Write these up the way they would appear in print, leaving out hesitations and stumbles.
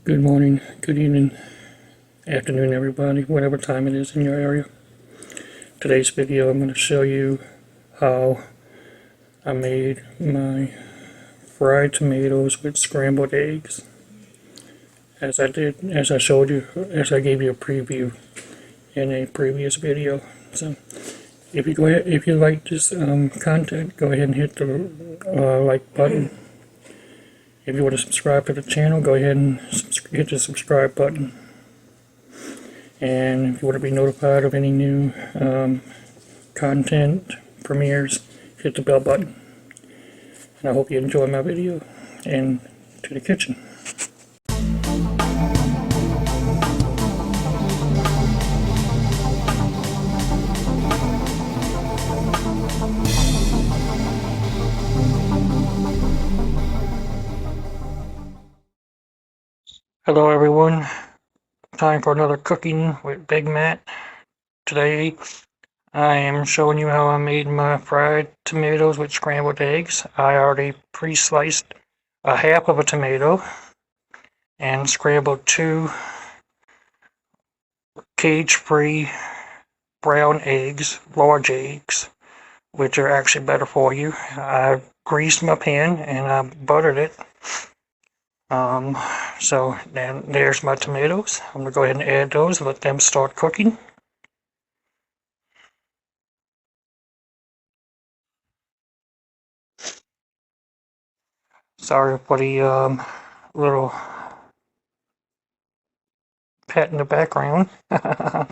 Good morning, good evening, afternoon everybody, whatever time it is in your area. Today's video I'm going to show you how I made my fried tomatoes with scrambled eggs. As I showed you, as I gave you a preview in a previous video. So if you like this content, go ahead and hit the like button. If you want to subscribe to the channel, go ahead and hit the subscribe button. And if you want to be notified of any new content premieres, hit the bell button. And I hope you enjoy my video. And to the kitchen. Hello everyone. Time for another cooking with Big Matt. Today I am showing you how I made my fried tomatoes with scrambled eggs. I already pre-sliced a half of a tomato and scrambled 2 cage-free brown eggs, large eggs, which are actually better for you. I greased my pan and I buttered it. So then there's my tomatoes. I'm gonna go ahead and add those and let them start cooking. Sorry for the little pet in the background. I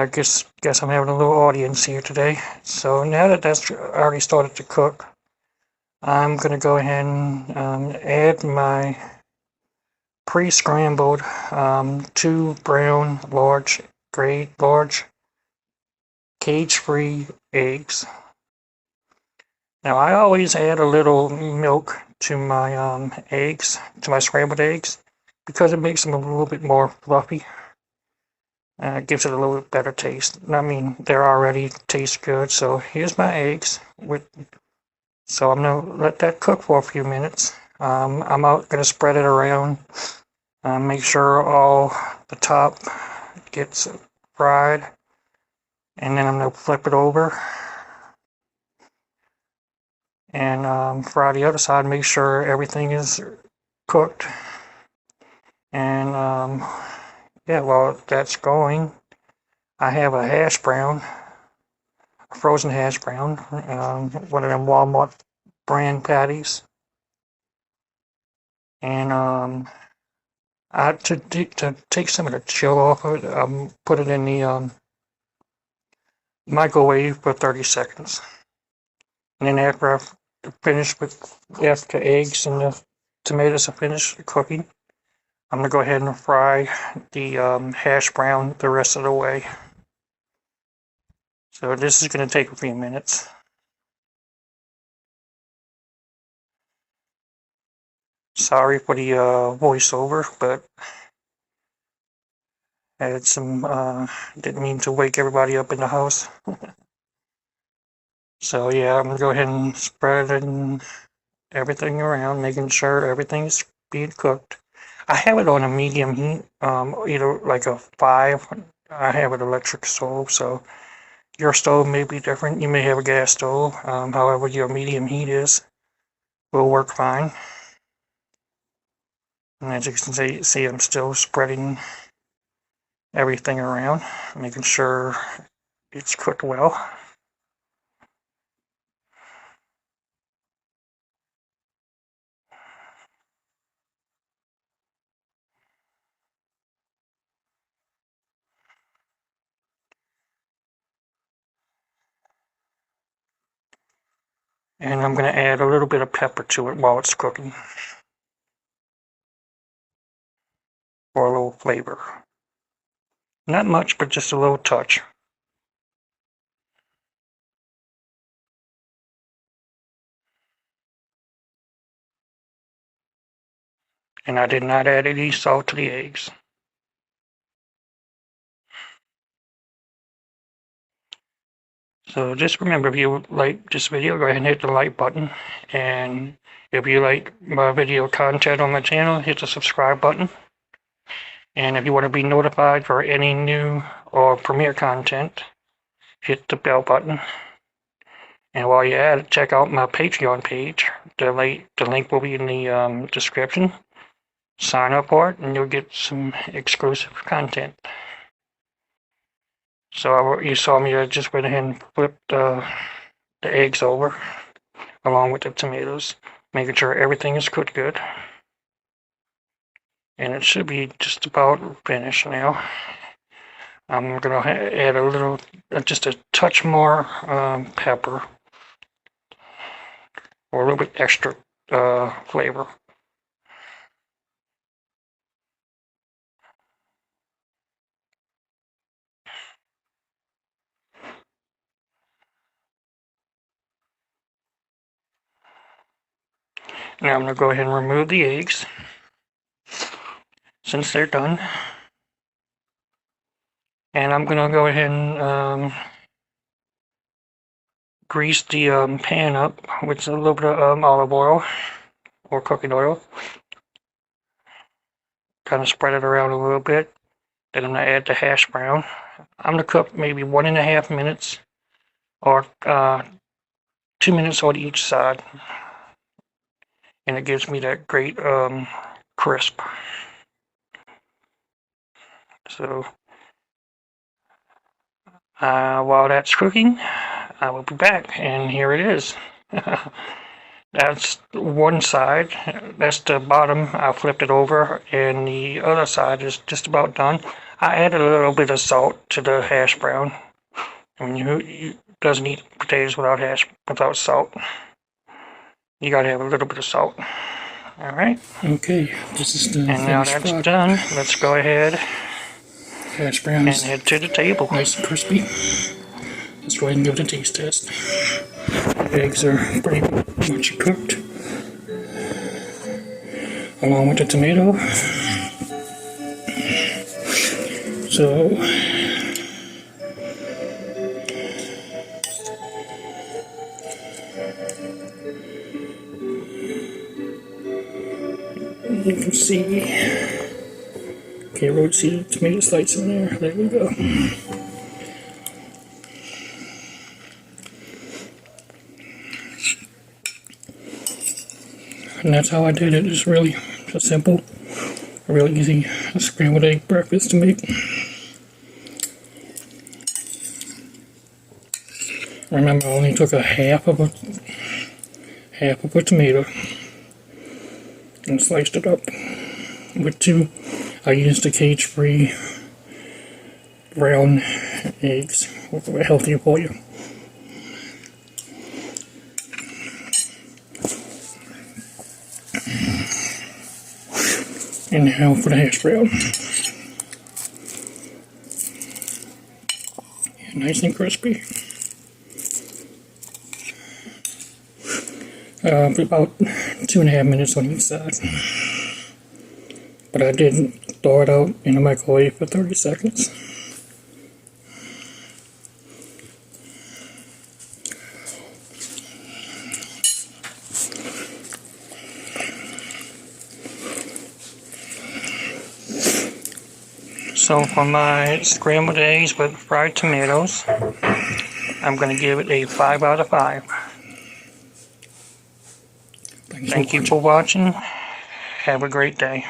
guess I'm having a little audience here today. So now that that's already started to cook, I'm gonna go ahead and add my pre-scrambled 2 brown large cage-free eggs. Now I always add a little milk to my eggs, to my scrambled eggs, because it makes them a little bit more fluffy. It gives it a little bit better taste. I mean, they're already taste good. So here's my eggs. So I'm gonna let that cook for a few minutes. I'm gonna spread it around. Make sure all the top gets fried, and then I'm gonna flip it over and fry the other side. Make sure everything is cooked. And yeah, while that's going, I have a hash brown, a frozen hash brown, one of them Walmart brand patties, and to take some of the chill off of it, put it in the microwave for 30 seconds. And then after the eggs and the tomatoes are finished cooking, I'm gonna go ahead and fry the hash brown the rest of the way. So this is gonna take a few minutes. Sorry for the voiceover, but I had some didn't mean to wake everybody up in the house. So yeah, I'm gonna go ahead and spread everything around, making sure everything's being cooked. I have it on a medium heat, either like a 5. I have an electric stove, so your stove may be different. You may have a gas stove. However your medium heat will work fine. And as you can see, I'm still spreading everything around, making sure it's cooked well. And I'm going to add a little bit of pepper to it while it's cooking for a little flavor. Not much, but just a little touch. And I did not add any salt to the eggs. So just remember, if you like this video, go ahead and hit the like button. And if you like my video content on my channel, hit the subscribe button. And if you want to be notified for any new or premiere content, hit the bell button. And while you're at it, check out my Patreon page. The link will be in the description. Sign up for it, and you'll get some exclusive content. So you saw me, I just went ahead and flipped the eggs over, along with the tomatoes, making sure everything is cooked good. And it should be just about finished now. I'm going to add a little, just a touch more pepper, or a little bit extra flavor. Now I'm going to go ahead and remove the eggs, since they're done. And I'm going to go ahead and grease the pan up with a little bit of olive oil or cooking oil. Kind of spread it around a little bit. Then I'm going to add the hash brown. I'm going to cook maybe 1.5 minutes or 2 minutes on each side. And it gives me that great crisp. So while that's cooking, I will be back, and here it is. That's one side, that's the bottom. I flipped it over, and the other side is just about done. I added a little bit of salt to the hash brown. I mean, you doesn't eat potatoes without salt. You gotta have a little bit of salt. Alright. Okay, this is the and now that's done. Let's go ahead hash browns and head to the table. Nice and crispy. Let's go ahead and give it a taste test. Eggs are pretty much cooked, along with the tomato. So you can see, can't really see the tomato slices in there. There we go. And that's how I did it. It's really simple, really easy scrambled egg breakfast to make. Remember, I only took a half of a tomato and sliced it up with two. I used the cage-free brown eggs, which are healthier for you. And now for the hash brown. Nice and crispy. For about 2.5 minutes on each side. But I did thaw it out in the microwave for 30 seconds. So for my scrambled eggs with fried tomatoes, I'm going to give it a 5 out of 5. Thank you for watching. Have a great day.